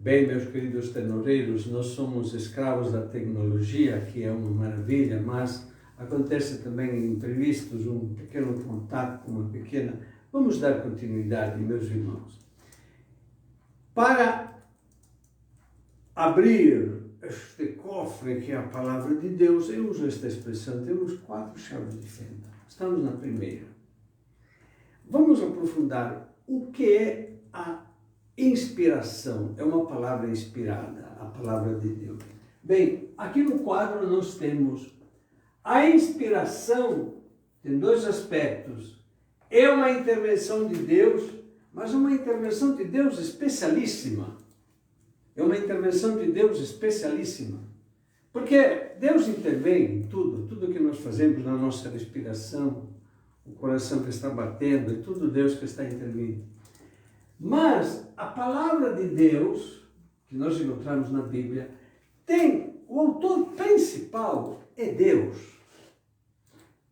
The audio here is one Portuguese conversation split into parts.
Bem, meus queridos tenoreiros, nós somos escravos da tecnologia, que é uma maravilha, mas acontece também imprevistos, um pequeno contato, uma pequena... Vamos dar continuidade, meus irmãos. Para abrir este cofre que é a palavra de Deus, eu uso esta expressão, temos 4 chaves de fenda. Estamos na primeira. Vamos aprofundar o que é a inspiração. É uma palavra inspirada, a palavra de Deus. Bem, aqui no quadro nós temos a inspiração, tem 2 aspectos. É uma intervenção de Deus, mas uma intervenção de Deus especialíssima. É uma intervenção de Deus especialíssima. Porque Deus intervém em tudo que nós fazemos, na nossa respiração, o coração que está batendo, é tudo Deus que está intervindo. Mas a palavra de Deus, que nós encontramos na Bíblia, o autor principal é Deus.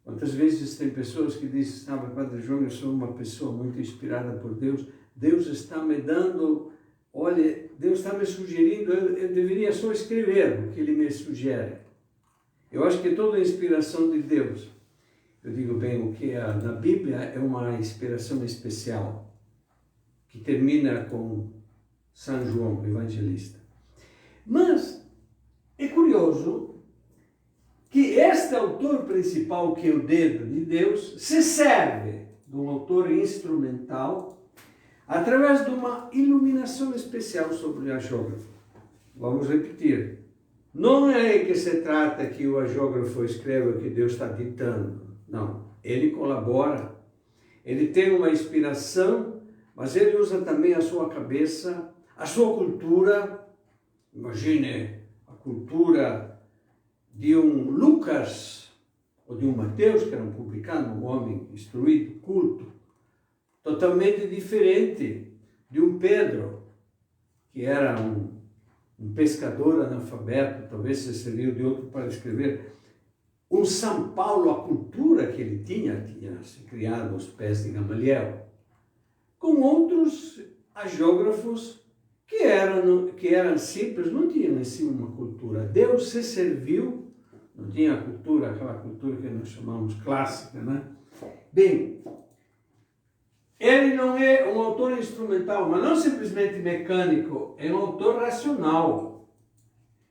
Quantas vezes tem pessoas que dizem, sabe, Padre João, eu sou uma pessoa muito inspirada por Deus, Deus está me dando, olha, Deus está me sugerindo, eu deveria só escrever o que Ele me sugere. Eu acho que toda a inspiração de Deus, eu digo bem, o que é na Bíblia é uma inspiração especial, que termina com São João, evangelista. Mas é curioso que este autor principal, que é o dedo de Deus, se serve de um autor instrumental através de uma iluminação especial sobre o agiógrafo. Vamos repetir. Não é que se trata que o agiógrafo escreve o que Deus está ditando. Não. Ele colabora. Ele tem uma inspiração, mas ele usa também a sua cabeça, a sua cultura. Imagine a cultura de um Lucas ou de um Mateus, que era um publicano, um homem instruído, culto, totalmente diferente de um Pedro, que era um pescador analfabeto, talvez se serviu de outro para escrever. Um São Paulo, a cultura que ele tinha se criado aos pés de Gamaliel, com outros agiógrafos que eram simples, não tinham em si uma cultura. Deus se serviu, não tinha cultura, aquela cultura que nós chamamos clássica, né? Bem, ele não é um autor instrumental, mas não simplesmente mecânico, é um autor racional.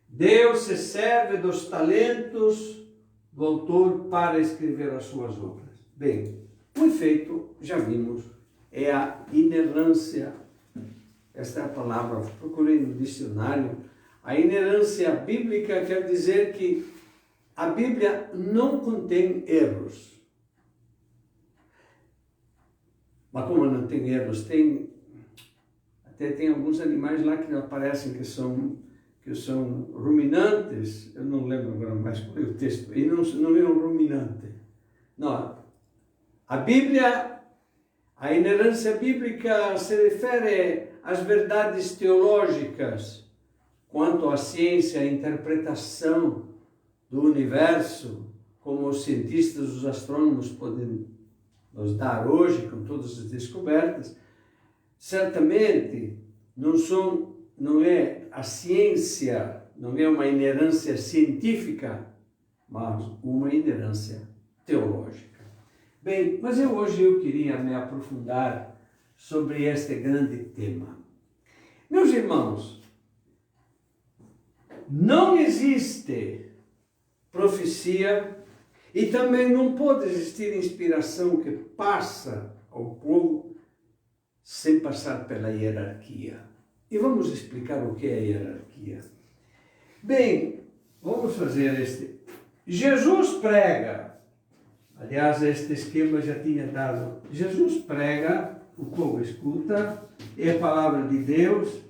Deus se serve dos talentos do autor para escrever as suas obras. Bem, o efeito, já vimos, é a inerrância. Esta é a palavra, procurei no dicionário. A inerrância bíblica quer dizer que a Bíblia não contém erros. Mas como não tem erros, até tem alguns animais lá que aparecem que são ruminantes. Eu não lembro agora mais qual é o texto. E não é um ruminante. Não. A Bíblia, a inerrância bíblica se refere às verdades teológicas quanto à ciência, à interpretação do universo, como os cientistas, os astrônomos podem nos dar hoje, com todas as descobertas. Certamente não é a ciência, não é uma inerência científica, mas uma inerência teológica. Bem, mas hoje eu queria me aprofundar sobre este grande tema. Meus irmãos, não existe profecia e também não pode existir inspiração que passa ao povo sem passar pela hierarquia. E vamos explicar o que é a hierarquia. Bem, vamos fazer Jesus prega. Aliás, este esquema já tinha dado. Jesus prega, o povo escuta, é a palavra de Deus,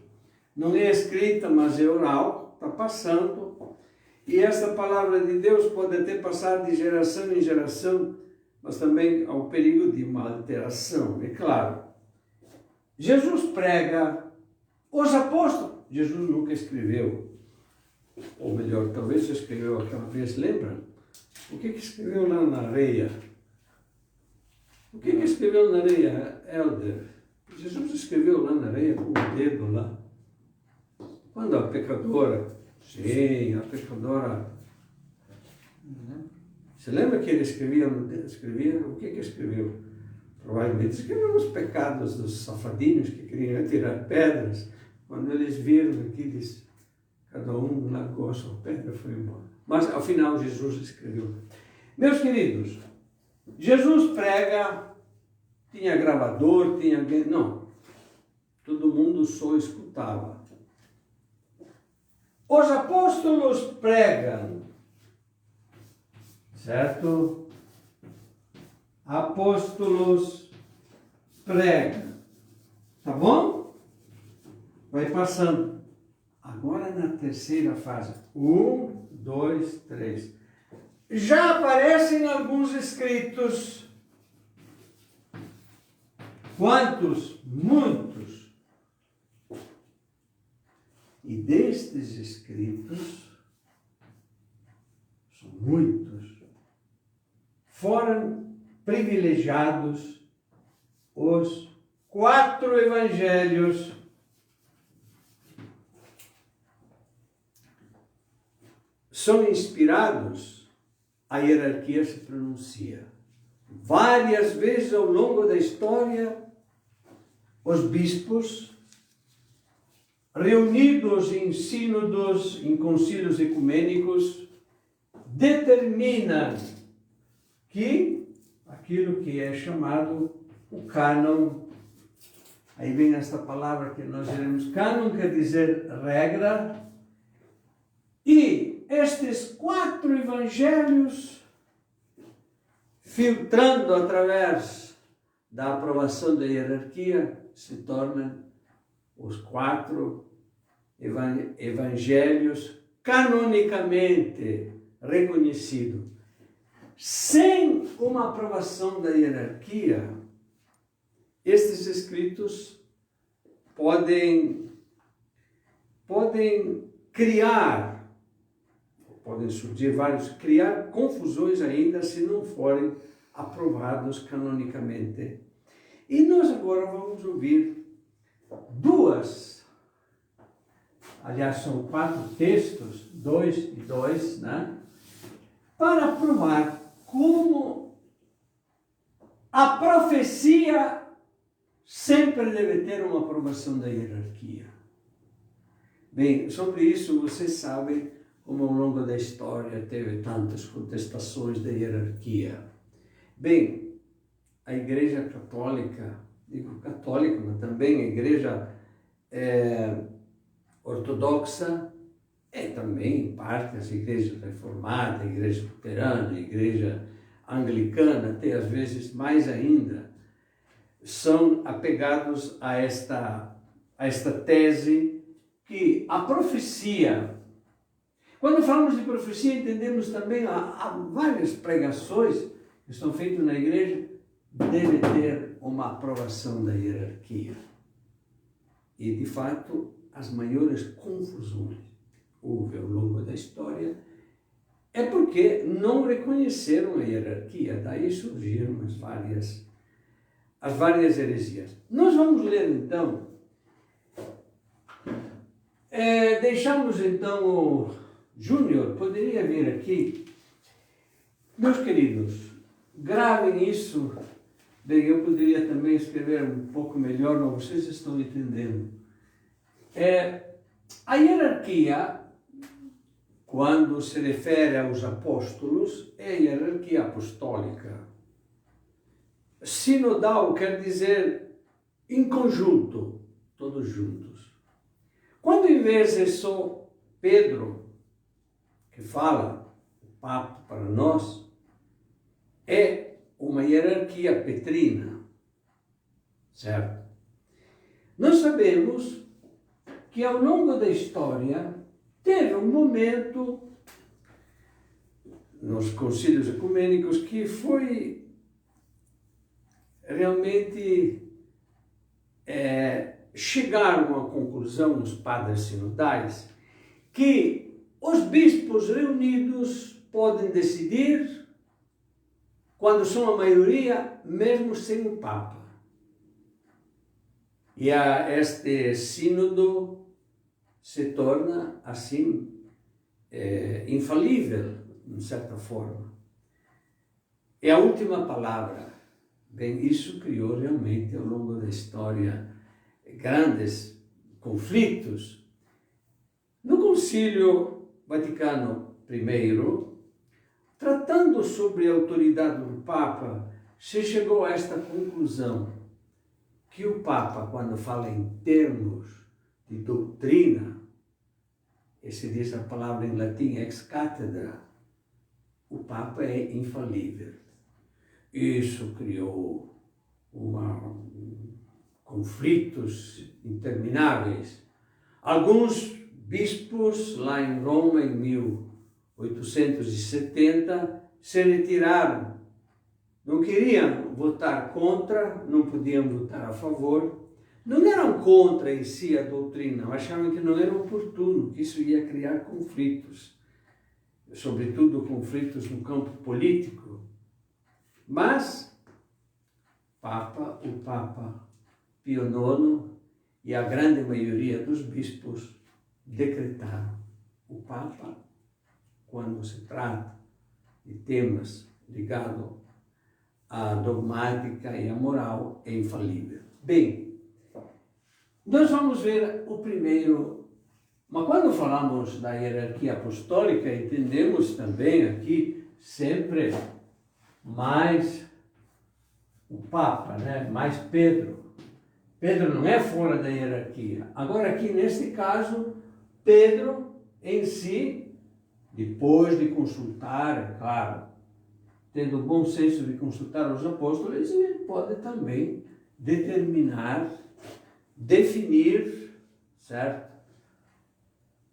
não é escrita, mas é oral, está passando. E essa palavra de Deus pode até passar de geração em geração, mas também ao perigo de uma alteração, é claro. Jesus prega, os apóstolos, Jesus nunca escreveu, ou melhor, talvez escreveu aquela vez, lembra? O que escreveu lá na areia? O que escreveu na areia, Helder? Jesus escreveu lá na areia com o dedo lá. Quando a pecadora, sim, a pecadora, você lembra que ele escrevia? O que escreveu? Provavelmente escreveu os pecados dos safadinhos que queriam tirar pedras. Quando eles viram aqueles, cada um largou a sua pedra e foi embora. Mas, ao final, Jesus escreveu. Meus queridos, Jesus prega, tinha gravador, tinha... Não, todo mundo só escutava. Os apóstolos pregam, certo? Apóstolos pregam, tá bom? Vai passando. Agora na terceira fase. 1, 2, 3. Já aparecem alguns escritos. Quantos? Muitos. E destes escritos, são muitos, foram privilegiados os 4 evangelhos. São inspirados, a hierarquia se pronuncia. Várias vezes ao longo da história, os bispos, reunidos em sínodos, em concílios ecumênicos, determinam que aquilo que é chamado o cânon, aí vem esta palavra que nós diremos, cânon quer dizer regra, e estes 4 evangelhos, filtrando através da aprovação da hierarquia, se tornam os 4 evangelhos canonicamente reconhecidos. Sem uma aprovação da hierarquia, estes escritos podem criar, podem surgir criar confusões ainda se não forem aprovados canonicamente. E nós agora vamos ouvir 2, aliás são 4 textos, 2 e 2, né? Para provar como a profecia sempre deve ter uma aprovação da hierarquia. Bem, sobre isso você sabe como ao longo da história teve tantas contestações da hierarquia. Bem, a Igreja Católica, digo católica, mas também a Igreja Ortodoxa, também, em parte, as igrejas reformadas, a Igreja Luterana, a Igreja Anglicana, até às vezes mais ainda, são apegados a esta tese que a profecia, quando falamos de profecia, entendemos também há várias pregações que estão feitas na igreja, deve ter uma aprovação da hierarquia. E, de fato, as maiores confusões houve ao longo da história é porque não reconheceram a hierarquia. Daí surgiram as várias heresias. Nós vamos ler, então, deixamos, então, o Júnior, poderia vir aqui. Meus queridos, gravem isso. Bem, eu poderia também escrever um pouco melhor, mas vocês estão entendendo. A hierarquia, quando se refere aos apóstolos, é a hierarquia apostólica. Sinodal quer dizer em conjunto, todos juntos. Quando em vez é só Pedro que fala, o Papa para nós, é uma hierarquia petrina, certo? Nós sabemos que ao longo da história teve um momento nos concílios ecumênicos que foi realmente chegaram à conclusão, os padres sinodais, que os bispos reunidos podem decidir, quando são a maioria, mesmo sem o Papa. E a este sínodo se torna, assim, infalível, de certa forma. É a última palavra. Bem, isso criou realmente, ao longo da história, grandes conflitos. No Concílio Vaticano I, tratando sobre a autoridade do Papa, se chegou a esta conclusão, que o Papa, quando fala em termos de doutrina, e se diz a palavra em latim ex cathedra, o Papa é infalível. Isso criou conflitos intermináveis. Alguns bispos, lá em Roma, em 1870, se retiraram. Não queriam votar contra, não podiam votar a favor. Não eram contra em si a doutrina, achavam que não era oportuno, que isso ia criar conflitos, sobretudo conflitos no campo político. Mas o Papa Pio IX e a grande maioria dos bispos decretaram: o Papa, quando se trata de temas ligados à dogmática e à moral, é infalível. Bem, nós vamos ver o primeiro, mas quando falamos da hierarquia apostólica, entendemos também aqui sempre mais o Papa, né? Mais Pedro. Pedro não é fora da hierarquia. Agora aqui, neste caso, Pedro em si, depois de consultar, é claro, tendo o bom senso de consultar os apóstolos, ele pode também determinar, definir, certo?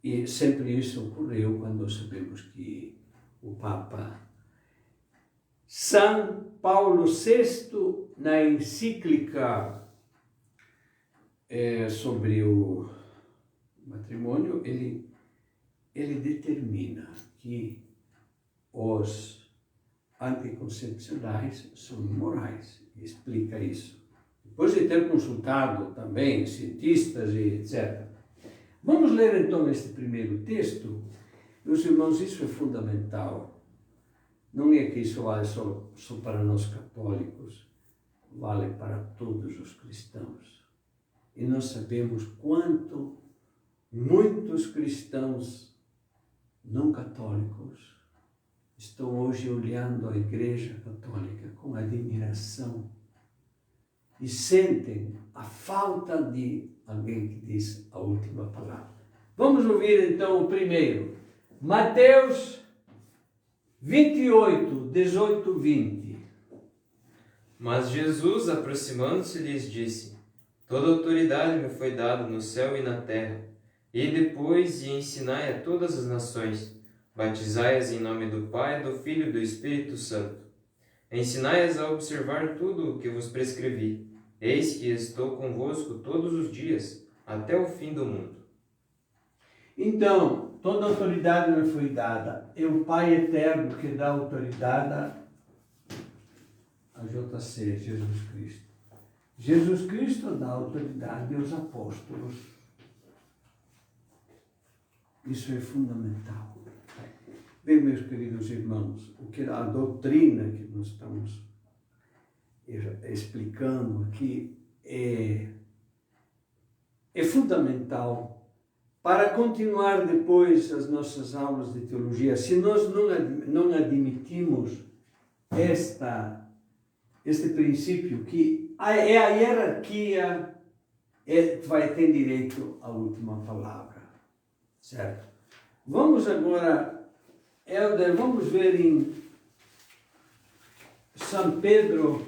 E sempre isso ocorreu quando sabemos que o Papa São Paulo VI, na encíclica sobre o matrimônio, ele determina que os anticoncepcionais são imorais, e explica isso. Depois de ter consultado também cientistas e etc. Vamos ler então este primeiro texto. Meus irmãos, isso é fundamental. Não é que isso vale só para nós católicos, vale para todos os cristãos. E nós sabemos quanto muitos cristãos não católicos estão hoje olhando a Igreja Católica com admiração e sentem a falta de alguém que diz a última palavra. Vamos ouvir então o primeiro. Mateus 28, 18, 20. Mas Jesus, aproximando-se, lhes disse: Toda autoridade me foi dada no céu e na terra. E depois ensinai a todas as nações, batizai-as em nome do Pai, do Filho e do Espírito Santo. Ensinai-as a observar tudo o que vos prescrevi. Eis que estou convosco todos os dias, até o fim do mundo. Então, toda autoridade me foi dada. É o Pai eterno que dá autoridade a JC, Jesus Cristo. Jesus Cristo dá autoridade aos apóstolos. Isso é fundamental. Bem, meus queridos irmãos, o que a doutrina que nós estamos explicando aqui é fundamental para continuar depois as nossas aulas de teologia. Se nós não admitimos este princípio que é a hierarquia vai ter direito à última palavra, certo? Vamos agora, Helder, vamos ver em São Pedro,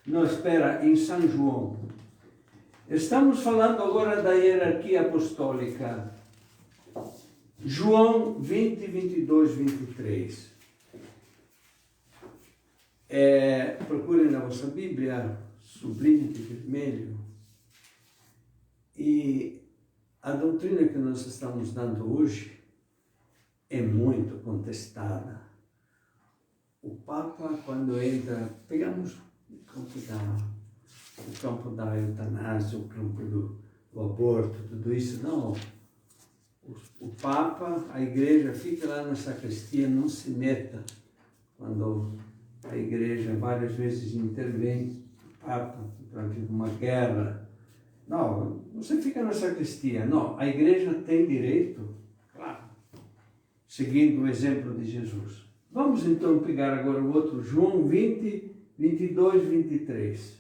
não, espera, em São João. Estamos falando agora da hierarquia apostólica. João 20, 22, 23. Procurem na vossa Bíblia, sublinhe de vermelho. E a doutrina que nós estamos dando hoje é muito contestada. O Papa, quando entra, pegamos o campo da eutanásia, o campo do aborto, tudo isso, não. o Papa, a igreja fica lá na sacristia, não se meta. Quando a igreja várias vezes intervém, o Papa, para uma guerra. Não, você fica na sacristia. Não, a igreja tem direito, claro, seguindo o exemplo de Jesus. Vamos então pegar agora o outro, João 20, 22, 23.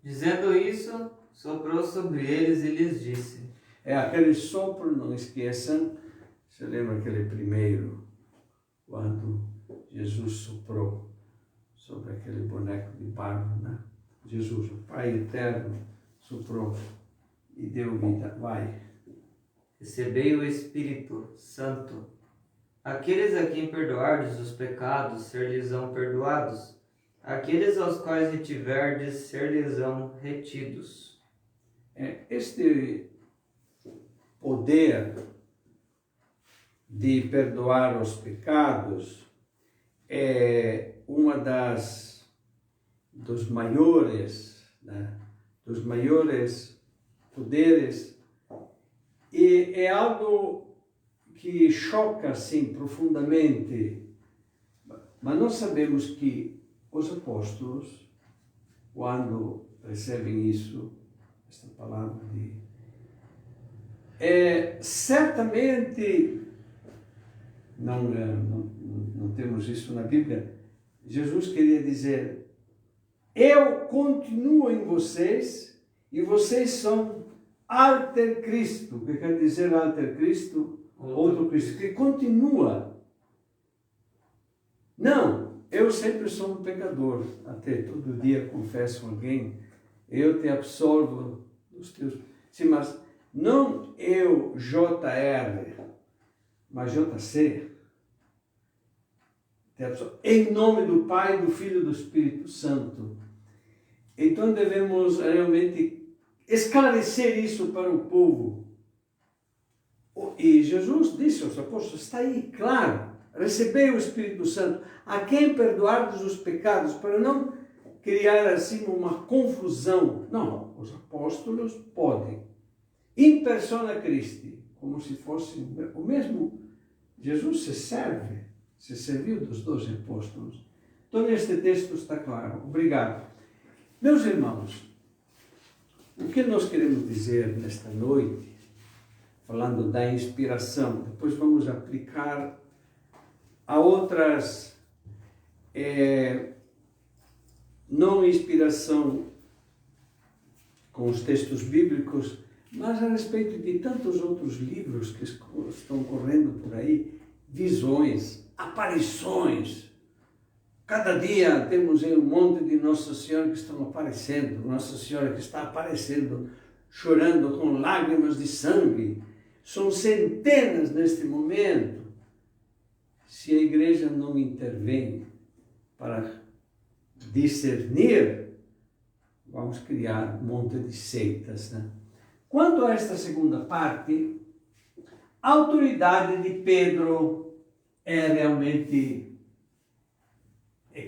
Dizendo isso, soprou sobre eles e lhes disse: É aquele sopro, não esqueçam, você lembra aquele primeiro, quando Jesus soprou sobre aquele boneco de barro, né? Jesus, o Pai Eterno, soprou e deu vida. Vai. Recebei o Espírito Santo. Aqueles a quem perdoardes os pecados, ser-lhes-ão perdoados. Aqueles aos quais retiverdes, ser-lhes-ão retidos. Este poder de perdoar os pecados é uma dos maiores, né? Dos maiores poderes, e é algo que choca assim profundamente, mas nós sabemos que os apóstolos, quando recebem isso, esta palavra certamente não temos isso na Bíblia. Jesus queria dizer: eu continuo em vocês e vocês são alter Cristo. O que quer dizer alter Cristo? Outro Cristo, que continua. Não, eu sempre sou um pecador, até todo dia confesso a alguém, eu te absolvo dos teus... Sim, mas não eu, JR, mas JC, te absolvo, em nome do Pai, do Filho e do Espírito Santo. Então devemos realmente esclarecer isso para o povo. E Jesus disse aos apóstolos, está aí, claro, recebei o Espírito Santo, a quem perdoardes os pecados, para não criar assim uma confusão. Não, os apóstolos podem, in persona Christi, como se fosse o mesmo. Jesus se serviu dos 12 apóstolos. Então neste texto está claro. Obrigado. Meus irmãos, o que nós queremos dizer nesta noite, falando da inspiração, depois vamos aplicar a outras, não inspiração com os textos bíblicos, mas a respeito de tantos outros livros que estão correndo por aí, visões, aparições. Cada dia temos um monte de Nossa Senhora que estão aparecendo, Nossa Senhora que está aparecendo, chorando com lágrimas de sangue. São centenas neste momento. Se a igreja não intervém para discernir, vamos criar um monte de seitas, né? Quanto a esta segunda parte, a autoridade de Pedro é realmente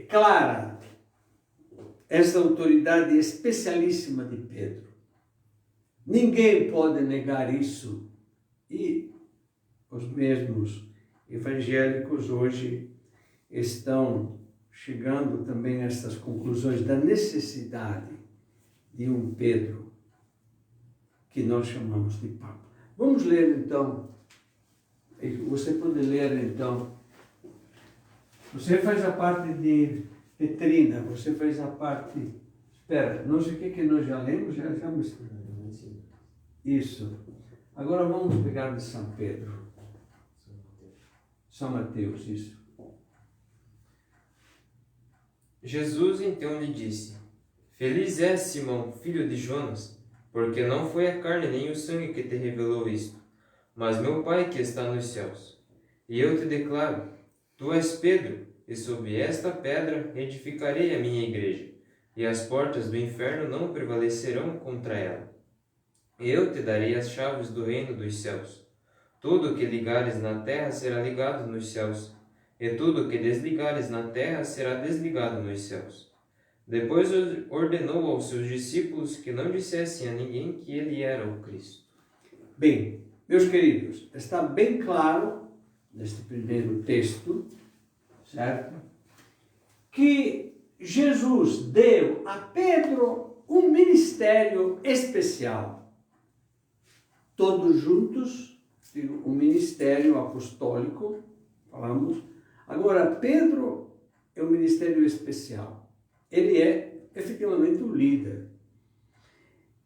clara. Esta autoridade especialíssima de Pedro. Ninguém pode negar isso. E os mesmos evangélicos hoje estão chegando também a estas conclusões da necessidade de um Pedro, que nós chamamos de Papa. Vamos ler então, você pode ler então, você faz a parte de Petrina, você faz a parte, espera, não sei o que nós já lemos, já isso. Agora vamos pegar de São Pedro. São Mateus, isso. Jesus então lhe disse: Feliz és, Simão, filho de Jonas, porque não foi a carne nem o sangue que te revelou isto, mas meu Pai que está nos céus. E eu te declaro, tu és Pedro, e sobre esta pedra edificarei a minha igreja, e as portas do inferno não prevalecerão contra ela. Eu te darei as chaves do reino dos céus. Tudo o que ligares na terra será ligado nos céus, e tudo o que desligares na terra será desligado nos céus. Depois ordenou aos seus discípulos que não dissessem a ninguém que ele era o Cristo. Bem, Meus queridos, está bem claro, neste primeiro texto, certo? Que Jesus deu a Pedro um ministério especial. Todos juntos, um ministério apostólico, falamos. Agora, Pedro é um ministério especial. Ele é efetivamente o líder.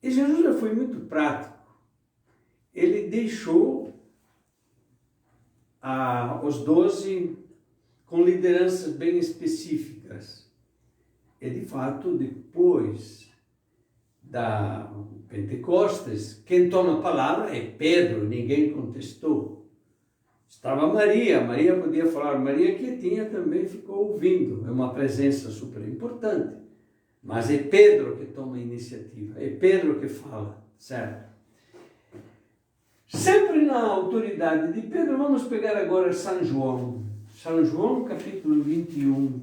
E Jesus já foi muito prático. Ele deixou os 12 com lideranças bem específicas. E, de fato, depois da Pentecostes, quem toma a palavra é Pedro, ninguém contestou. Estava Maria podia falar, Maria quietinha também ficou ouvindo, é uma presença super importante. Mas é Pedro que toma a iniciativa, é Pedro que fala, certo? Sempre na autoridade de Pedro, vamos pegar agora São João. São João, capítulo 21.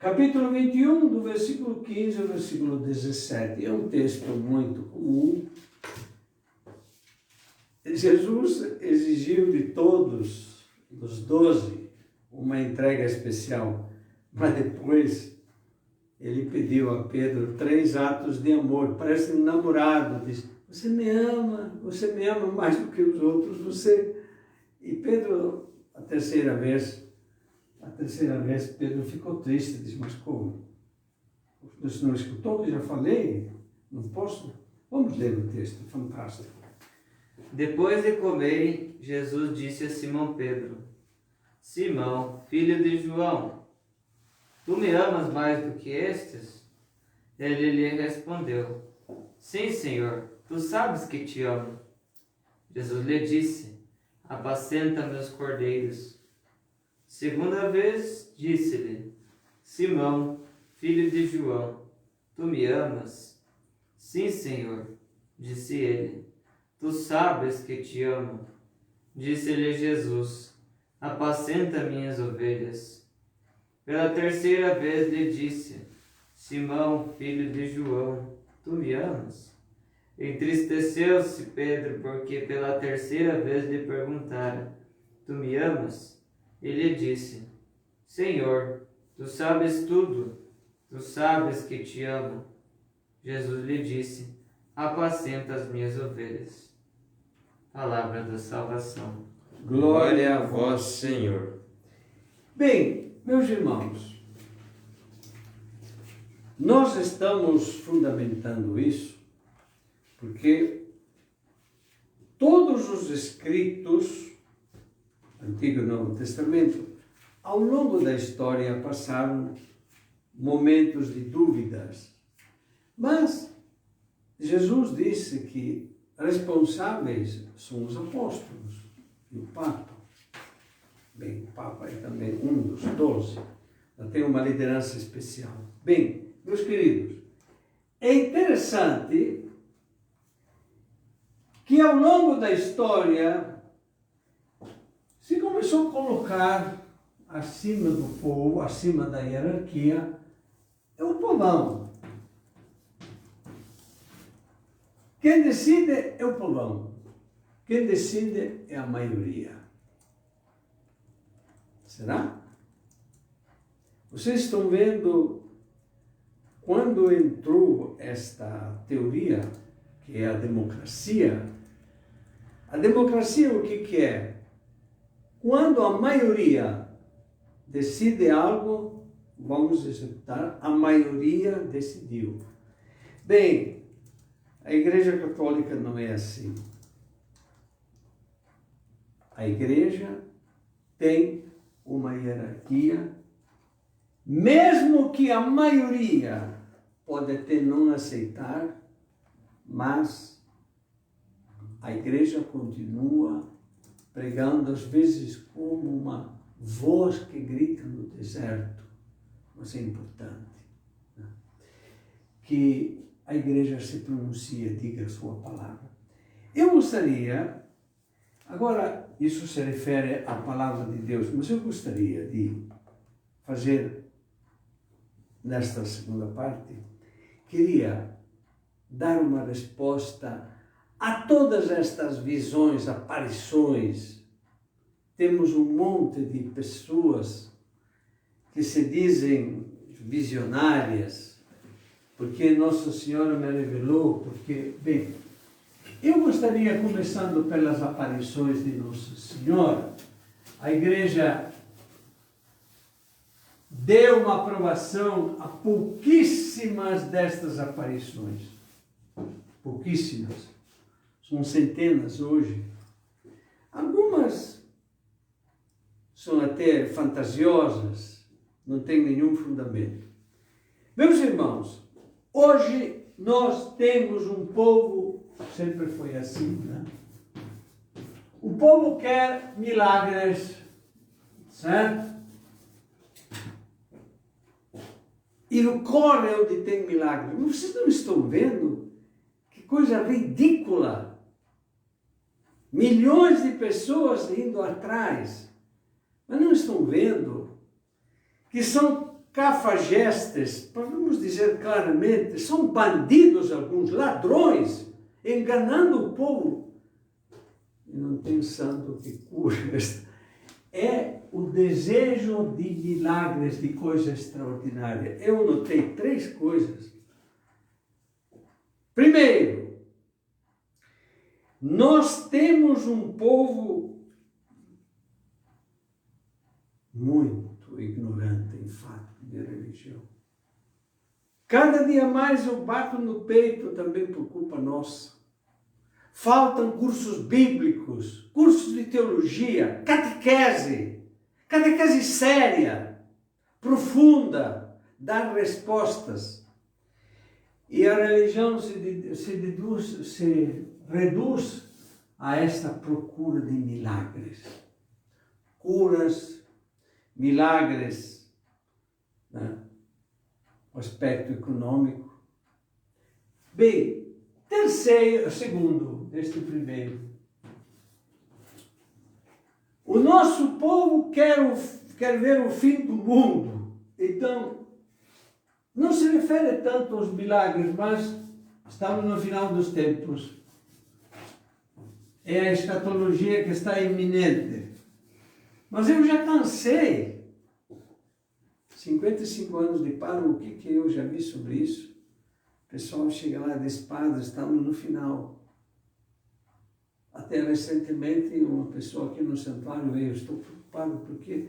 Capítulo 21, do versículo 15 ao versículo 17. É um texto muito comum. Jesus exigiu de todos os 12 uma entrega especial, mas depois ele pediu a Pedro 3 atos de amor. Parece um namorado, diz, você me ama mais do que os outros, E Pedro, a terceira vez, Pedro ficou triste, disse, mas como? Você não escutou que eu já falei? Não posso? Vamos ler o texto, fantástico. Depois de comerem, Jesus disse a Simão Pedro: Simão, filho de João, tu me amas mais do que estes? Ele lhe respondeu: Sim, Senhor, tu sabes que te amo. Jesus lhe disse: Apacenta meus cordeiros. Segunda vez disse-lhe: Simão, filho de João, tu me amas? Sim, Senhor, disse ele, tu sabes que te amo. Disse-lhe Jesus: Apacenta minhas ovelhas. Pela terceira vez lhe disse: Simão, filho de João, tu me amas? Entristeceu-se Pedro, porque pela terceira vez lhe perguntara: Tu me amas? Ele disse: Senhor, tu sabes tudo, tu sabes que te amo. Jesus lhe disse: Apacenta as minhas ovelhas. Palavra da salvação. Glória a vós, Senhor. Bem, meus irmãos, nós estamos fundamentando isso porque todos os escritos, Antigo e Novo Testamento, ao longo da história passaram momentos de dúvidas. Mas Jesus disse que responsáveis são os apóstolos e o Papa. Bem, o Papa é também um dos 12. Tem uma liderança especial. Bem, meus queridos, é interessante que ao longo da história se começou a colocar acima do povo, acima da hierarquia, é o povão. Quem decide é o povão. Quem decide é a maioria. Será? Vocês estão vendo, quando entrou esta teoria, que é a democracia o que é? Quando a maioria decide algo, vamos executar, a maioria decidiu. Bem, a Igreja Católica não é assim. A Igreja tem uma hierarquia, mesmo que a maioria pode até não aceitar, mas a Igreja continua pregando, às vezes, como uma voz que grita no deserto, mas é importante, né? Que a Igreja se pronuncie, diga a sua palavra. Eu gostaria, agora isso se refere à palavra de Deus, mas eu gostaria de fazer, nesta segunda parte, queria dar uma resposta a todas estas visões, aparições. Temos um monte de pessoas que se dizem visionárias, porque Nossa Senhora me revelou, porque, bem, eu gostaria, começando pelas aparições de Nossa Senhora, a Igreja deu uma aprovação a pouquíssimas destas aparições. Pouquíssimas. São centenas hoje. Algumas são até fantasiosas, não tem nenhum fundamento. Meus irmãos, hoje nós temos um povo, sempre foi assim, né? O povo quer milagres, certo? E corre onde tem milagre. Vocês não estão vendo? Que coisa ridícula. Milhões de pessoas indo atrás. Mas não estão vendo que são cafajestes, vamos dizer claramente, são bandidos alguns, ladrões, enganando o povo. E não tem santo que cura. É o desejo de milagres, de coisa extraordinária. Eu notei 3 coisas. Primeiro, nós temos um povo muito ignorante em fato de religião. Cada dia mais eu bato no peito também por culpa nossa. Faltam cursos bíblicos, cursos de teologia, catequese séria, profunda, dar respostas. E a religião se reduz a esta procura de milagres, curas, milagres, né? O aspecto econômico. Bem, segundo, este primeiro. O nosso povo quer ver o fim do mundo. Então, não se refere tanto aos milagres, mas estamos no final dos tempos. É a escatologia que está iminente. Mas eu já cansei. 55 anos de padre, o que eu já vi sobre isso? O pessoal chega lá de espada, estamos no final. Até recentemente, uma pessoa aqui no santuário veio, eu estou preocupado porque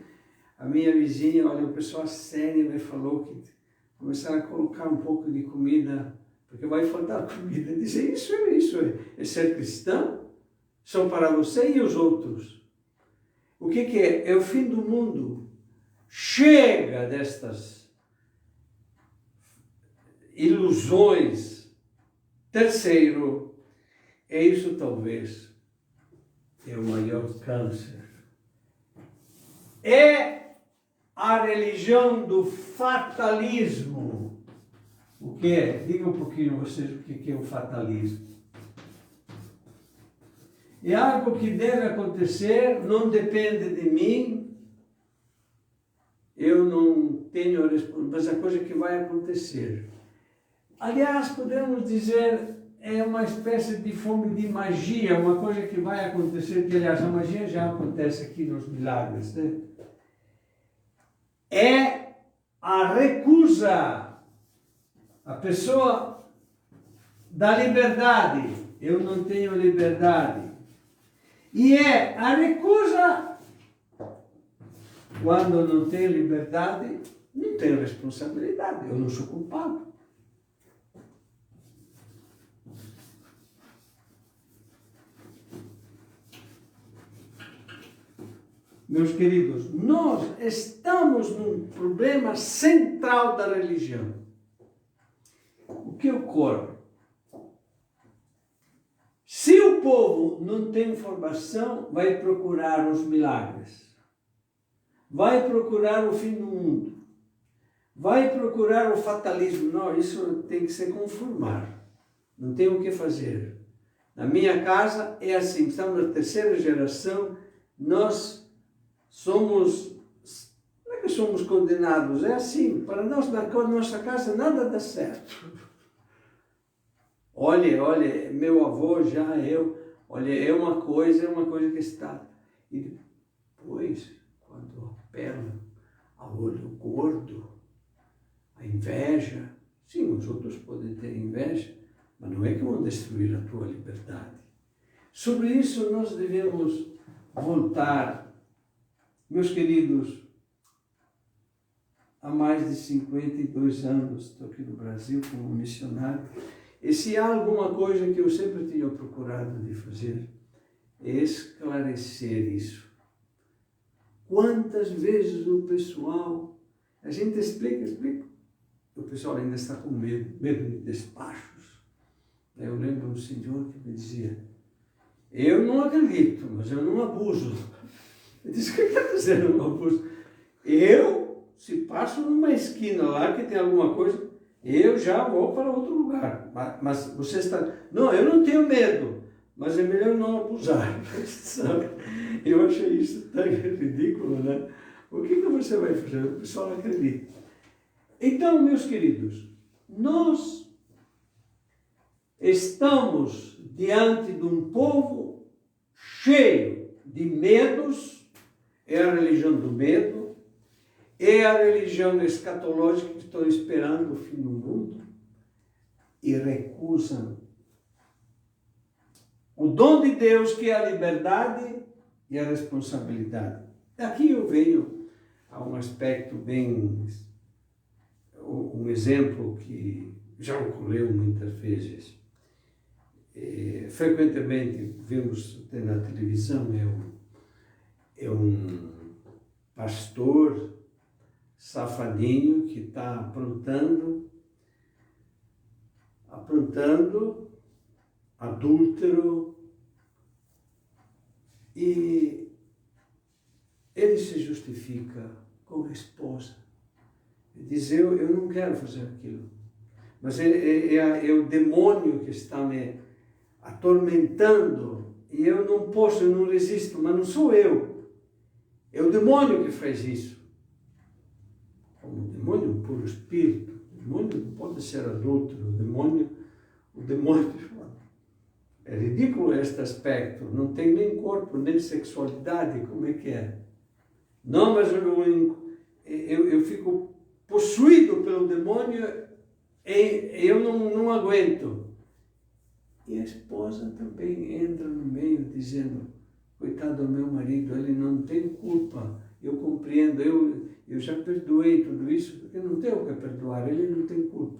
a minha vizinha, olha, o pessoal sério me falou que começaram a colocar um pouco de comida, porque vai faltar comida. Eu disse, isso é ser cristão? São para você e os outros. O que é? É o fim do mundo. Chega destas ilusões. Terceiro, é isso talvez é o maior câncer. É a religião do fatalismo. O que é? Diga um pouquinho vocês o que é o fatalismo. É algo que deve acontecer, não depende de mim, eu não tenho a responsabilidade, mas a coisa que vai acontecer. Aliás, podemos dizer, é uma espécie de fome de magia, uma coisa que vai acontecer, que aliás a magia já acontece aqui nos milagres, né? É a recusa, a pessoa da liberdade, eu não tenho liberdade. E é a recusa, quando não tem liberdade, não tenho responsabilidade, eu não sou culpado. Meus queridos, nós estamos num problema central da religião. O que ocorre? Se o povo não tem informação, vai procurar os milagres, vai procurar o fim do mundo, vai procurar o fatalismo. Não, isso tem que se conformar, não tem o que fazer. Na minha casa é assim, estamos na 3ª geração, nós somos, não é que somos condenados, é assim, para nós na nossa casa nada dá certo. olha, meu avô já, olha, é uma coisa que está. E depois, quando apela ao olho gordo, a inveja, sim, os outros podem ter inveja, mas não é que vão destruir a tua liberdade. Sobre isso nós devemos voltar, meus queridos. Há mais de 52 anos estou aqui no Brasil como missionário. E se há alguma coisa que eu sempre tinha procurado de fazer, é esclarecer isso. Quantas vezes o pessoal, a gente explica, o pessoal ainda está com medo de despachos. Eu lembro um senhor que me dizia, eu não acredito, mas eu não abuso. Eu disse, o que está dizendo eu não abuso? Se passo numa esquina lá que tem alguma coisa, eu já vou para outro lugar. Mas você está... Não, eu não tenho medo, mas é melhor não abusar. Sabe? Eu achei isso tão ridículo, né? O que você vai fazer? O pessoal não acredita. Então, meus queridos, nós estamos diante de um povo cheio de medos, é a religião do medo, é a religião escatológica que estão esperando o fim do mundo e recusam o dom de Deus, que é a liberdade e a responsabilidade. Daqui eu venho a um aspecto bem... um exemplo que já ocorreu muitas vezes. Frequentemente vemos na televisão, é um pastor safadinho que está aprontando, adúltero, e ele se justifica com a esposa. Ele diz, eu não quero fazer aquilo, mas é o demônio que está me atormentando, e eu não posso, eu não resisto, mas não sou eu. É o demônio que faz isso. O demônio é um puro espírito. O demônio não pode ser adúltero. O demônio... É ridículo este aspecto. Não tem nem corpo, nem sexualidade. Como é que é? Não, mas eu fico possuído pelo demônio e eu não aguento. E a esposa também entra no meio dizendo, coitado do meu marido, ele não tem culpa, eu compreendo, eu já perdoei tudo isso, porque não tenho o que perdoar, ele não tem culpa.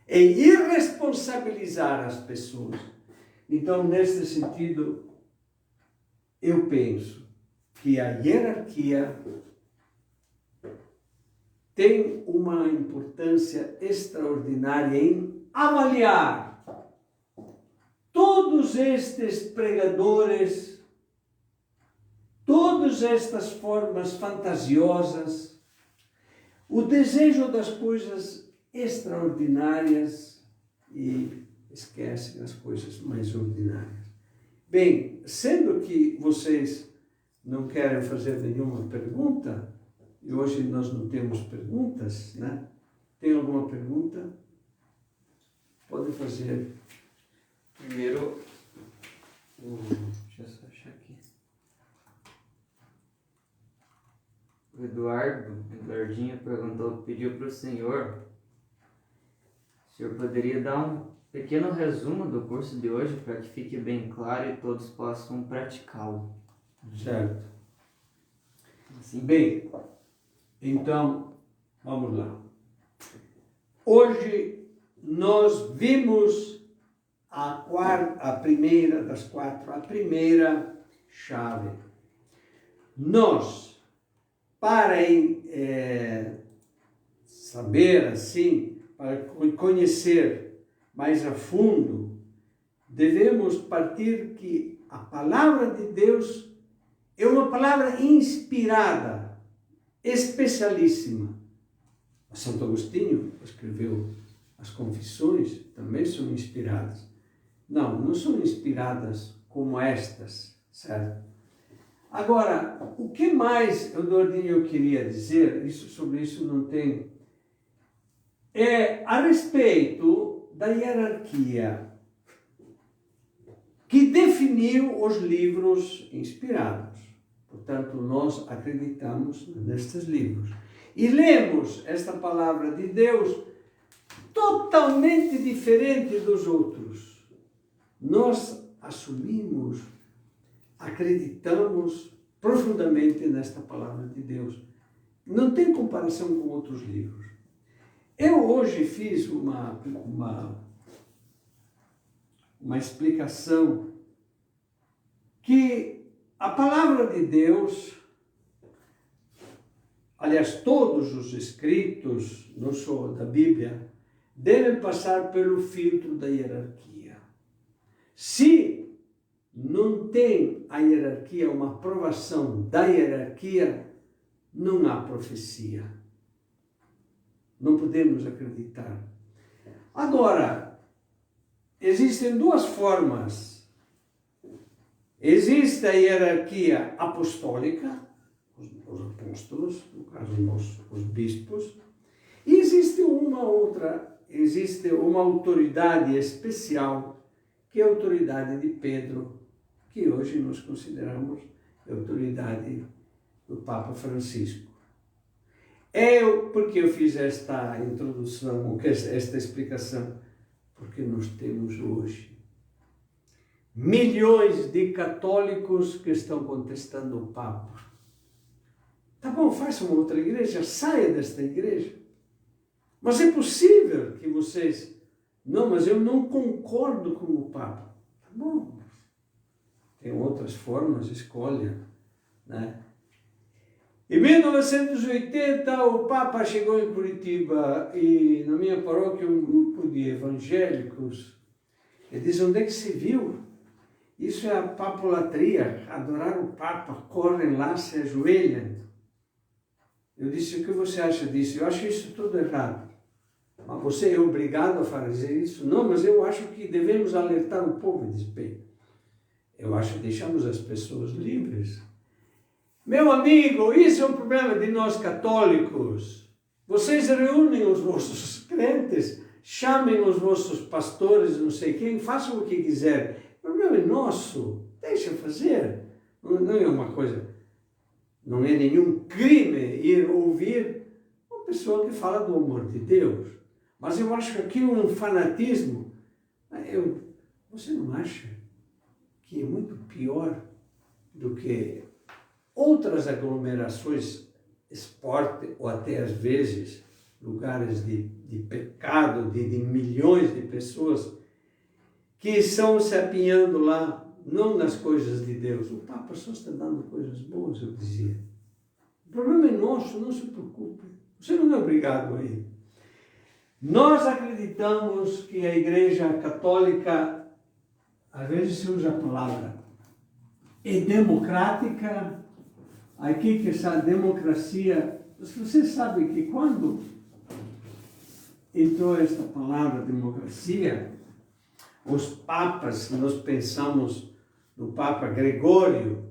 É irresponsabilizar as pessoas. Então, nesse sentido, eu penso que a hierarquia tem uma importância extraordinária em avaliar todos estes pregadores, todas estas formas fantasiosas, o desejo das coisas extraordinárias e esquecem as coisas mais ordinárias. Bem, sendo que vocês não querem fazer nenhuma pergunta, e hoje nós não temos perguntas, né? Tem alguma pergunta? Pode fazer. Primeiro, deixa eu só achar aqui. O Eduardinho pediu para o senhor poderia dar um pequeno resumo do curso de hoje para que fique bem claro e todos possam praticá-lo. Certo. Assim? Bem, então, vamos lá. Hoje nós vimos a primeira das quatro, a primeira chave. Nós, para saber assim, para conhecer mais a fundo, devemos partir que a palavra de Deus é uma palavra inspirada, especialíssima. Santo Agostinho escreveu as Confissões, também são inspiradas. Não são inspiradas como estas, certo? Agora, o que mais, Eduardinho, eu queria dizer, sobre isso não tem, a respeito da hierarquia. que definiu os livros inspirados. Portanto, nós acreditamos nestes livros. E lemos esta palavra de Deus totalmente diferente dos outros. Nós assumimos, acreditamos profundamente nesta palavra de Deus. Não tem comparação com outros livros. Eu hoje fiz uma explicação que a palavra de Deus, aliás, todos os escritos, não só da Bíblia, devem passar pelo filtro da hierarquia. Se não tem a hierarquia, uma aprovação da hierarquia, não há profecia. Não podemos acreditar. Agora, existem duas formas. Existe a hierarquia apostólica, os apóstolos, no caso os bispos, e existe uma autoridade especial, que é a autoridade de Pedro, que hoje nós consideramos a autoridade do Papa Francisco. Por que eu fiz esta introdução, esta explicação? Porque nós temos hoje milhões de católicos que estão contestando o Papa. Tá bom, faça uma outra igreja, saia desta igreja. Mas é possível que vocês... Não, mas eu não concordo com o Papa. Tá bom, tem outras formas, escolha, né? Em 1980, o Papa chegou em Curitiba e na minha paróquia um grupo de evangélicos, ele diz, onde é que se viu? Isso é a papolatria, adorar o Papa, correm lá, se ajoelham. Eu disse, o que você acha disso? Eu acho isso tudo errado. Mas você é obrigado a fazer isso? Não, mas eu acho que devemos alertar o povo. Diz, bem, eu acho que deixamos as pessoas livres. Meu amigo, isso é um problema de nós católicos. Vocês reúnem os vossos crentes, chamem os vossos pastores, não sei quem, façam o que quiserem. O problema é nosso, deixa fazer. Não é uma coisa, não é nenhum crime ir ouvir uma pessoa que fala do amor de Deus. Mas eu acho que aquilo é um fanatismo. Você não acha que é muito pior do que outras aglomerações, esporte, ou até às vezes lugares de pecado, de milhões de pessoas que estão se apinhando lá, não nas coisas de Deus. O Papa só está dando coisas boas, eu dizia. O problema é nosso, não se preocupe. Você não é obrigado a ir. Nós acreditamos que a Igreja Católica, às vezes se usa a palavra, é democrática. Aqui que essa democracia, você sabe que quando entrou esta palavra democracia, os papas, nós pensamos no Papa Gregório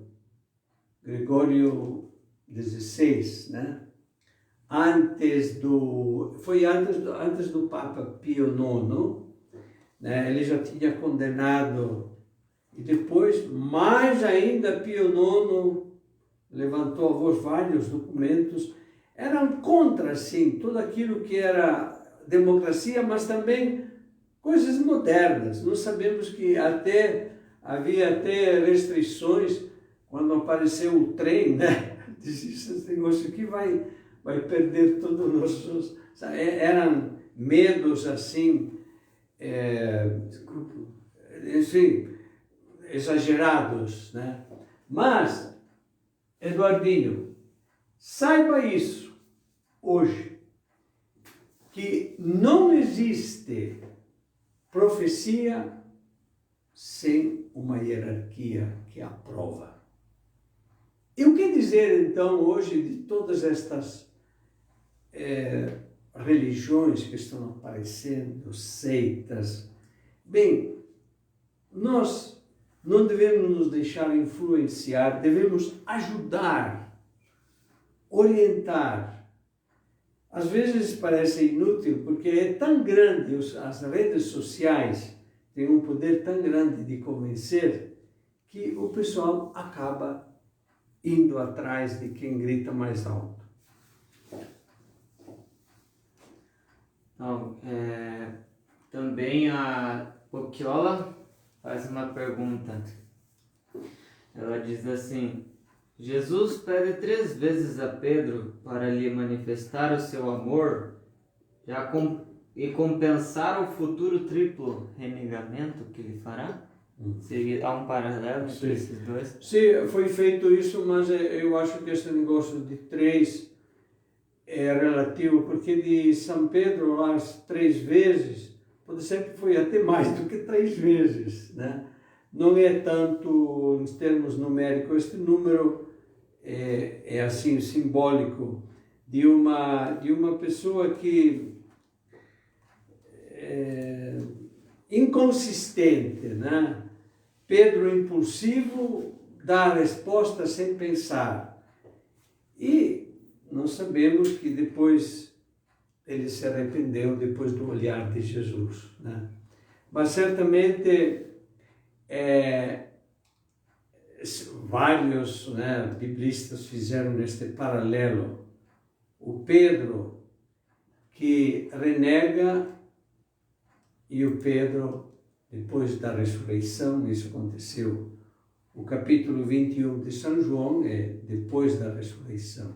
XVI, né? Foi antes do Papa Pio IX, né? Ele já tinha condenado, e depois, mais ainda, Pio IX levantou a voz, vários documentos, eram contra, sim, tudo aquilo que era democracia, mas também coisas modernas. Nós sabemos que havia até restrições, quando apareceu o trem, né? Disse, esse negócio aqui vai perder todos os nossos... Eram medos, assim, exagerados, né? Mas, Eduardinho, saiba isso hoje, que não existe profecia sem uma hierarquia que aprova. E o que dizer, então, hoje de todas estas religiões que estão aparecendo, seitas? Bem, nós não devemos nos deixar influenciar, devemos ajudar, orientar. Às vezes parece inútil, porque é tão grande as redes sociais tem um poder tão grande de convencer que o pessoal acaba indo atrás de quem grita mais alto. Então, também a Pocchiola faz uma pergunta. Ela diz assim: Jesus pede 3 vezes a Pedro para lhe manifestar o seu amor e compensar o futuro triplo renegamento que ele fará? Há um paralelo entre esses dois? Sim, foi feito isso, mas eu acho que esse negócio de 3 é relativo, porque de São Pedro, as 3 vezes, pode ser que foi até mais do que 3 vezes, né? Não é tanto em termos numéricos, este número é assim simbólico de uma pessoa que é inconsistente, né? Pedro impulsivo dá a resposta sem pensar. E nós sabemos que depois ele se arrependeu depois do olhar de Jesus, né? Mas certamente vários, né, biblistas fizeram neste paralelo. O Pedro que renega e o Pedro depois da ressurreição. Isso aconteceu. O capítulo 21 de São João é depois da ressurreição.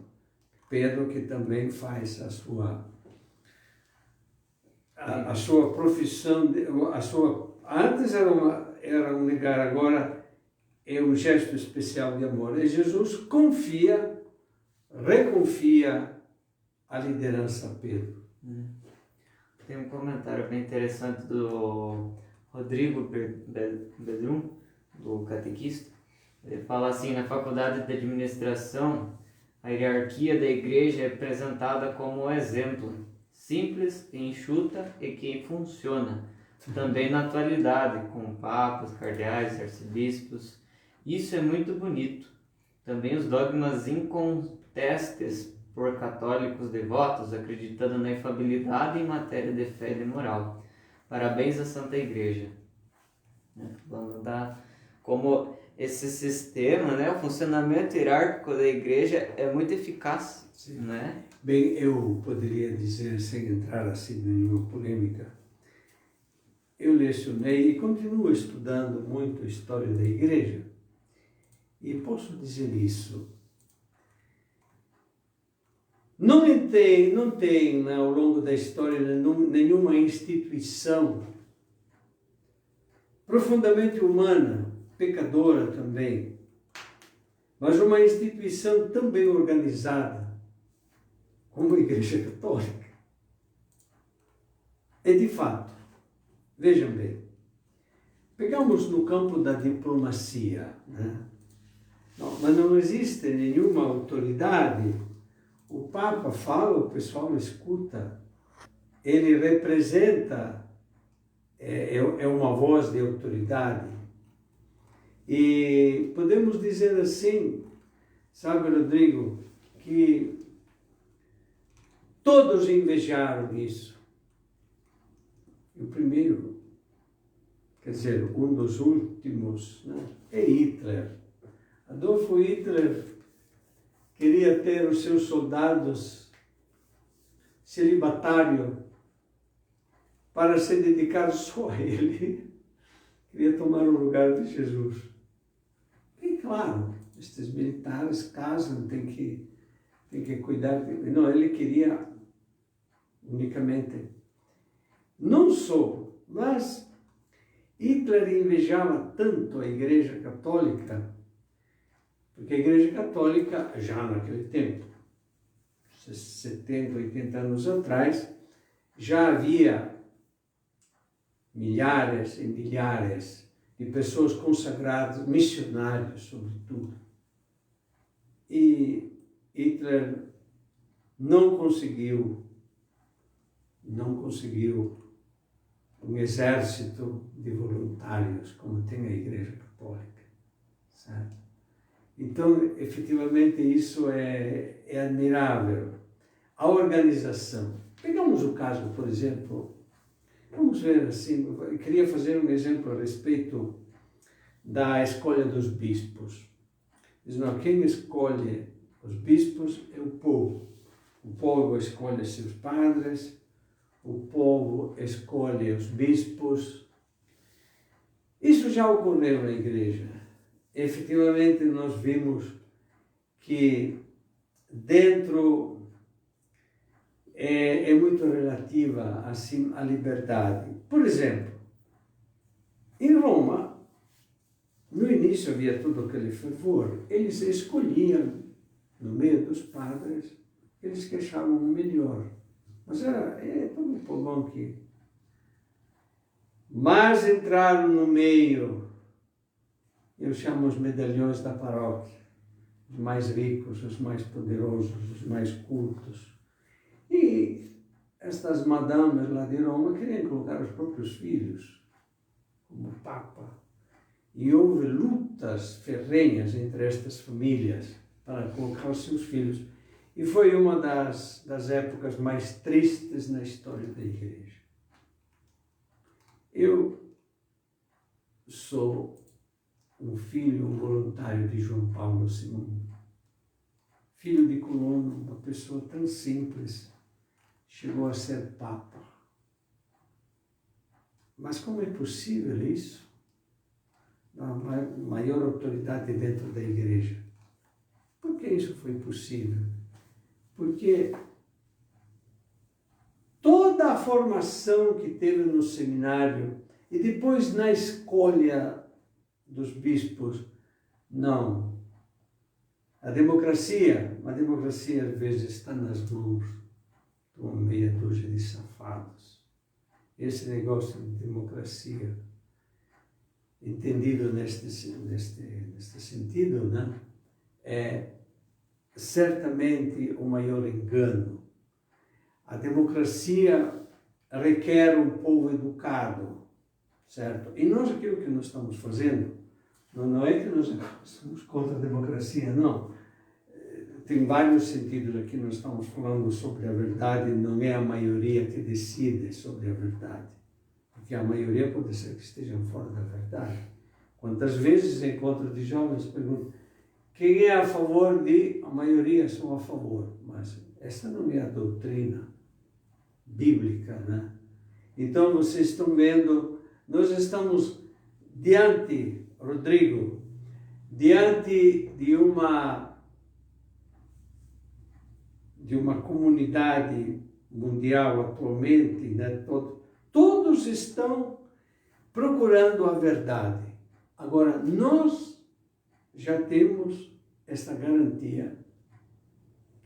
Pedro que também faz a sua profissão, antes era um negar, agora é um gesto especial de amor. E Jesus reconfia a liderança a Pedro. Tem um comentário bem interessante do Rodrigo Bedrum, do catequista. Ele fala assim: na faculdade de administração, a hierarquia da igreja é apresentada como um exemplo, simples, enxuta e que funciona. Também na atualidade, com papas, cardeais, arcebispos. Isso é muito bonito. Também os dogmas incontestes por católicos devotos, acreditando na infalibilidade em matéria de fé e de moral. Parabéns à Santa Igreja. Vamos dar como esse sistema, né, o funcionamento hierárquico da Igreja é muito eficaz. Sim. Né? Bem, eu poderia dizer, sem entrar assim em nenhuma polêmica, eu lecionei e continuo estudando muito a história da Igreja e posso dizer isso. Não tem né, ao longo da história nenhuma instituição profundamente humana, pecadora também, mas uma instituição tão bem organizada como a Igreja Católica. E de fato, vejam bem, pegamos no campo da diplomacia, né? Mas não existe nenhuma autoridade. O Papa fala, o pessoal escuta, ele representa, é uma voz de autoridade. E podemos dizer assim, sabe, Rodrigo, que todos invejaram isso. O primeiro, quer dizer, um dos últimos, né, é Hitler. Adolf Hitler queria ter os seus soldados celibatários para se dedicar só a ele. Queria tomar o lugar de Jesus. E claro, estes militares casam, tem que cuidar. Não, ele queria unicamente. Não só, mas Hitler invejava tanto a Igreja Católica, porque a Igreja Católica, já naquele tempo, 70, 80 anos atrás, já havia milhares e milhares de pessoas consagradas, missionários, sobretudo. E Hitler não conseguiu um exército de voluntários como tem a Igreja Católica, certo? Então, efetivamente, isso é admirável. A organização. Pegamos o caso, por exemplo, Vamos ver assim, eu queria fazer um exemplo a respeito da escolha dos bispos. Diz, não, quem escolhe os bispos é o povo. O povo escolhe seus padres, o povo escolhe os bispos. Isso já ocorreu na igreja. Efetivamente, nós vimos que dentro é muito relativa assim à liberdade. Por exemplo, em Roma, no início havia todo aquele fervor. Eles escolhiam, no meio dos padres, eles que achavam o melhor. Mas é todo um povão que... Mas entraram no meio, eu chamo os medalhões da paróquia, os mais ricos, os mais poderosos, os mais cultos. E estas madames lá de Roma queriam colocar os próprios filhos como papa. E houve lutas ferrenhas entre estas famílias para colocar os seus filhos. E foi uma das épocas mais tristes na história da igreja. Eu sou um filho voluntário de João Paulo II. Filho de colono, uma pessoa tão simples, chegou a ser papa. Mas como é possível isso? A maior autoridade dentro da igreja. Por que isso foi possível? Porque toda a formação que teve no seminário e depois na escolha dos bispos, não. A democracia às vezes está nas mãos de uma meia dúzia de safados. Esse negócio de democracia, entendido neste sentido, né, é certamente o maior engano. A democracia requer um povo educado, certo? E nós, aquilo que nós estamos fazendo, não é que nós somos contra a democracia, não. Tem vários sentidos aqui, nós estamos falando sobre a verdade, não é a maioria que decide sobre a verdade. Porque a maioria pode ser que estejam fora da verdade. Quantas vezes em encontro de jovens perguntam, quem é a favor de... A maioria são a favor, mas essa não é a doutrina bíblica, né? Então vocês estão vendo, nós estamos diante, Rodrigo, diante de uma comunidade mundial atualmente, né? Todos estão procurando a verdade. Agora, nós já temos essa garantia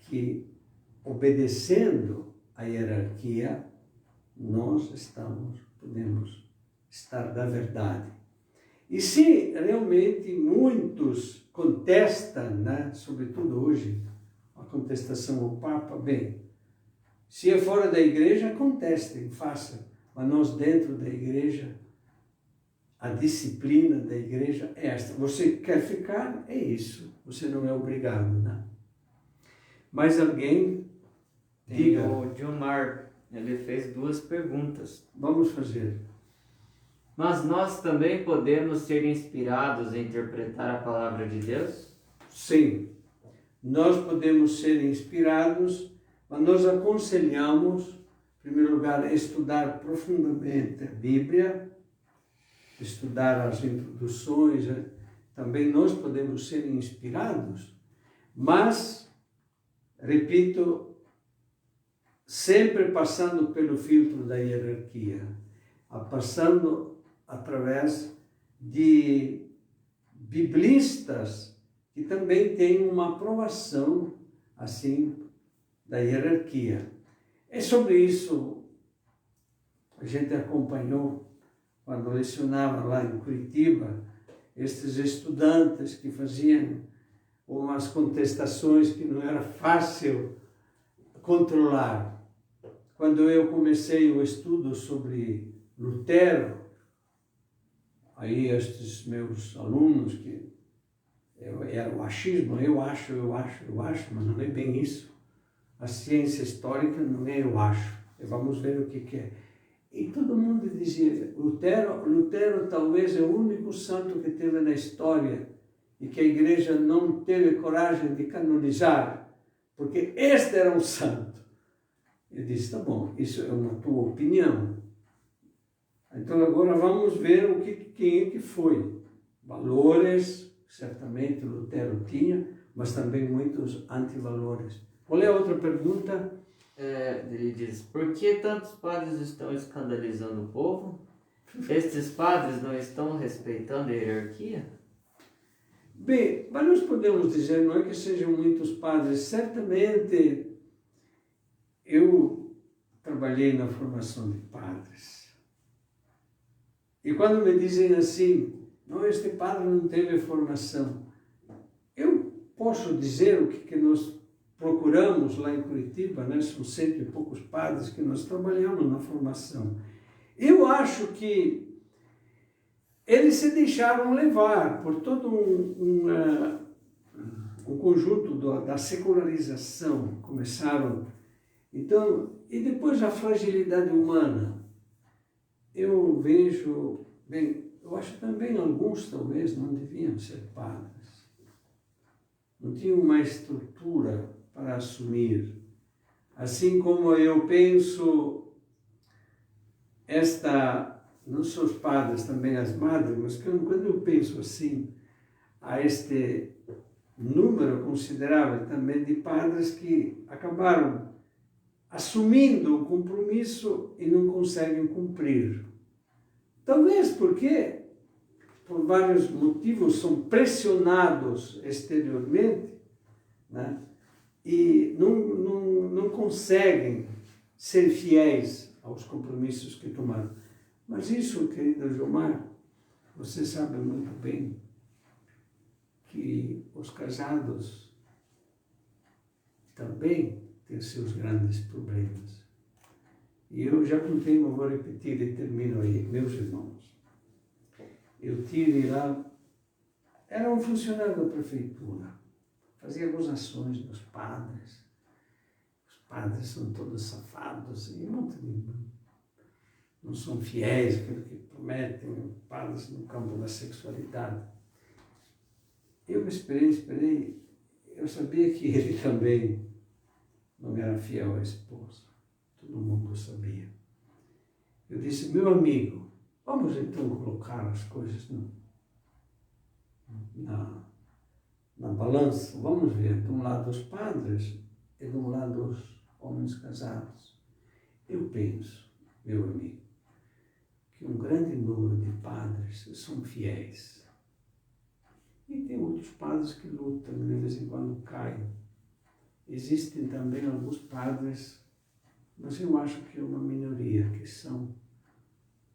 que, obedecendo a hierarquia, nós podemos estar da verdade. E se realmente muitos contestam, né, sobretudo hoje, a contestação ao Papa, bem, se é fora da igreja, contestem, façam, mas nós dentro da igreja, a disciplina da igreja é esta. Você quer ficar? É isso. Você não é obrigado, né? Mas alguém diga. O Gilmar, ele fez 2 perguntas. Vamos fazer. Mas nós também podemos ser inspirados a interpretar a palavra de Deus? Sim. Nós podemos ser inspirados, mas nós aconselhamos, em primeiro lugar, estudar profundamente a Bíblia, estudar as introduções. Também nós podemos ser inspirados, mas, repito, sempre passando pelo filtro da hierarquia, passando através de biblistas que também têm uma aprovação, assim, da hierarquia. É sobre isso a gente acompanhou, quando lecionava lá em Curitiba, estes estudantes que faziam umas contestações que não era fácil controlar. Quando eu comecei o estudo sobre Lutero, aí estes meus alunos, que era o achismo, eu acho, mas não é bem isso. A ciência histórica não é eu acho. Vamos ver o que é. E todo mundo dizia, Lutero talvez é o único santo que teve na história e que a igreja não teve coragem de canonizar, porque este era um santo. Eu disse, tá bom, isso é uma tua opinião. Então agora vamos ver quem é que foi. Valores, certamente Lutero tinha, mas também muitos antivalores. Qual é a outra pergunta? Ele diz, por que tantos padres estão escandalizando o povo? Estes padres não estão respeitando a hierarquia? Bem, mas nós podemos dizer, não é que sejam muitos padres, certamente eu trabalhei na formação de padres. E quando me dizem assim, não, este padre não teve formação, eu posso dizer o que nós procuramos lá em Curitiba, né? São 100 e poucos padres que nós trabalhamos na formação. Eu acho que eles se deixaram levar por todo um conjunto da secularização. Começaram, então, e depois a fragilidade humana. Eu vejo, bem, eu acho também alguns talvez não deviam ser padres. Não tinham uma estrutura para assumir. Assim como eu penso, não só os padres, também as madres, mas quando eu penso assim, a este número considerável também de padres que acabaram assumindo o compromisso e não conseguem cumprir. Talvez porque, por vários motivos, são pressionados exteriormente, né? E não conseguem ser fiéis aos compromissos que tomaram. Mas isso, querido Gilmar, você sabe muito bem que os casados também têm seus grandes problemas. E eu já contei, mas vou repetir e termino aí. Meus irmãos, eu tive lá, era um funcionário da prefeitura, fazia gozações dos padres. Os padres são todos safados e não são fiéis àquilo que prometem, padres no campo da sexualidade. Eu me esperei, eu sabia que ele também não era fiel à esposa. Todo mundo sabia. Eu disse, meu amigo, vamos então colocar as coisas na balança. Vamos ver, de um lado os padres e de um lado os homens casados. Eu penso, meu amigo, que um grande número de padres são fiéis. E tem outros padres que lutam, de vez em quando caem. Existem também alguns padres, mas eu acho que é uma minoria, que são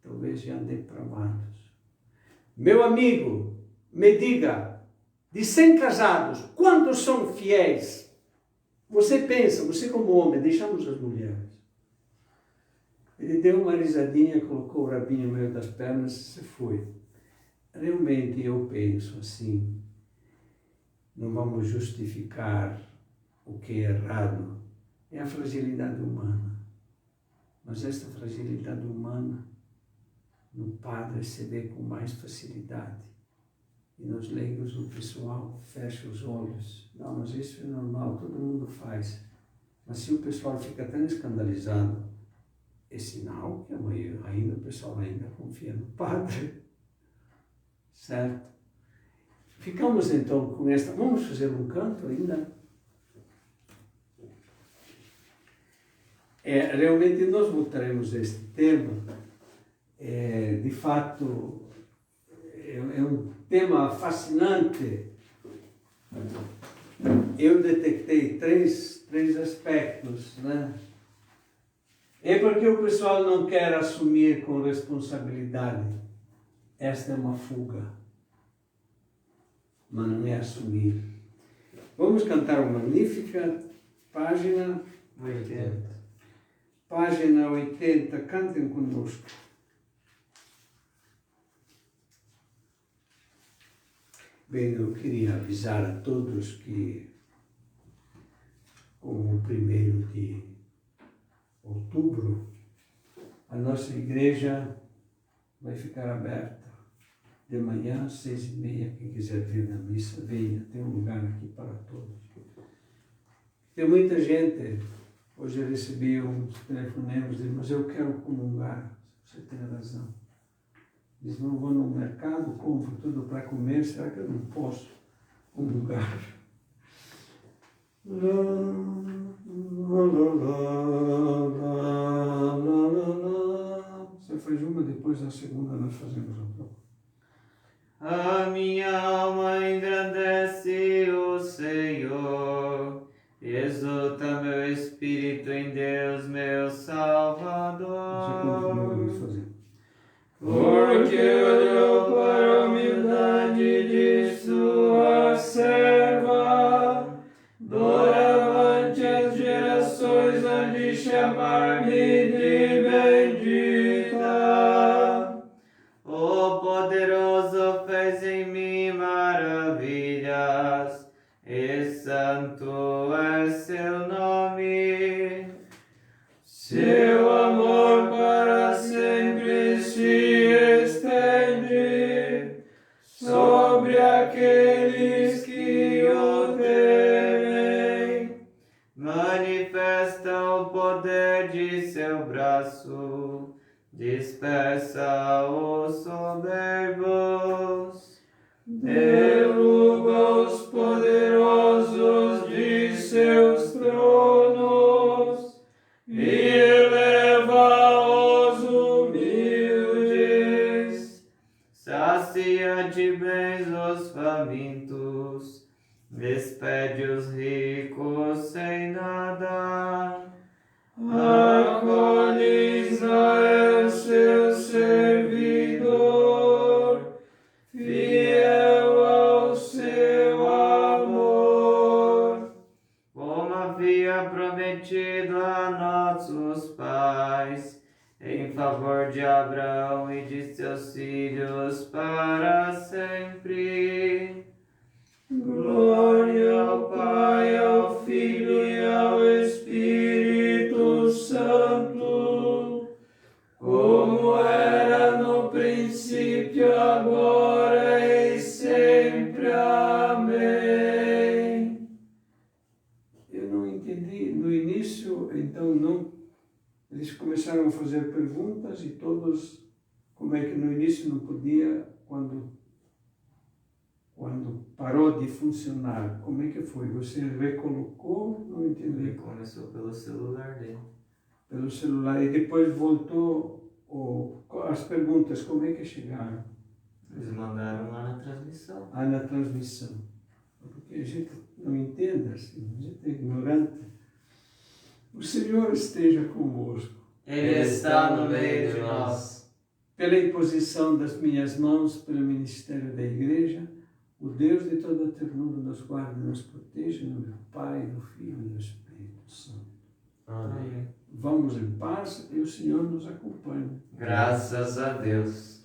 talvez já depravados. Meu amigo, me diga, de 100 casados, quantos são fiéis? Você pensa, você como homem, deixamos as mulheres. Ele deu uma risadinha, colocou o rabinho no meio das pernas e se foi. Realmente eu penso assim, não vamos justificar o que é errado, é a fragilidade humana. Mas esta fragilidade humana no padre se vê com mais facilidade. E nos leigos o pessoal fecha os olhos. Não, mas isso é normal, todo mundo faz. Mas se o pessoal fica tão escandalizado, é sinal que ainda o pessoal ainda confia no padre. Certo? Ficamos então com esta. Vamos fazer um canto ainda? Realmente nós voltaremos a este tema. De fato, é um tema fascinante. Eu detectei três aspectos, né? É porque o pessoal não quer assumir com responsabilidade. Esta é uma fuga, mas não é assumir. Vamos cantar o Magnífica, página 80. Página 80, cantem conosco. Bem, eu queria avisar a todos que, como o 1º de outubro, A nossa igreja vai ficar aberta de manhã às 6h30. Quem quiser vir na missa, venha. Tem um lugar aqui para todos. Tem muita gente. Hoje eu recebi uns telefonemas, dizendo, mas eu quero comungar. Você tem razão. Diz, não vou no mercado, compro tudo para comer, será que eu não posso comungar? Você faz uma, depois na segunda nós fazemos outra. A minha alma engrandece o Senhor, e exulta meu espírito em Deus, meu Salvador. Porque olhou para a humildade de sua serva, doravante as gerações hão de chamar-me de bendita. O poderoso fez em mim maravilhas, e santo é seu nome. Seu amor para sempre se estende sobre aqueles que o temem. Manifesta o poder de seu braço, dispersa os soberbos, derruba os poderosos de seus tronos e eleva os humildes. Sacia de bens os famintos, despede os ricos sem nada. Acolhe Israel, seu servidor, fiel ao seu amor. Como havia prometido a nossos pais, em favor de Abraão e de seus filhos para sempre. Glória ao Pai, ao Filho e ao Espírito Santo, como era no princípio, agora e sempre. Amém. Eu não entendi no início, então não. Eles começaram a fazer perguntas e todos, como é que no início não podia, quando parou de funcionar, como é que foi? Você recolocou? Não entendi. Começou pelo celular dele. Pelo celular e depois voltou as perguntas, como é que chegaram? Eles mandaram lá na transmissão. Na transmissão. Porque a gente não entende assim, a gente é ignorante. O Senhor esteja convosco. Ele está no meio de nós. Pela imposição das minhas mãos, pelo ministério da igreja, o Deus de toda a ternura nos guarde e nos proteja, no meu Pai, do Filho e do Espírito Santo. Amém. Vamos em paz e o Senhor nos acompanhe. Graças a Deus.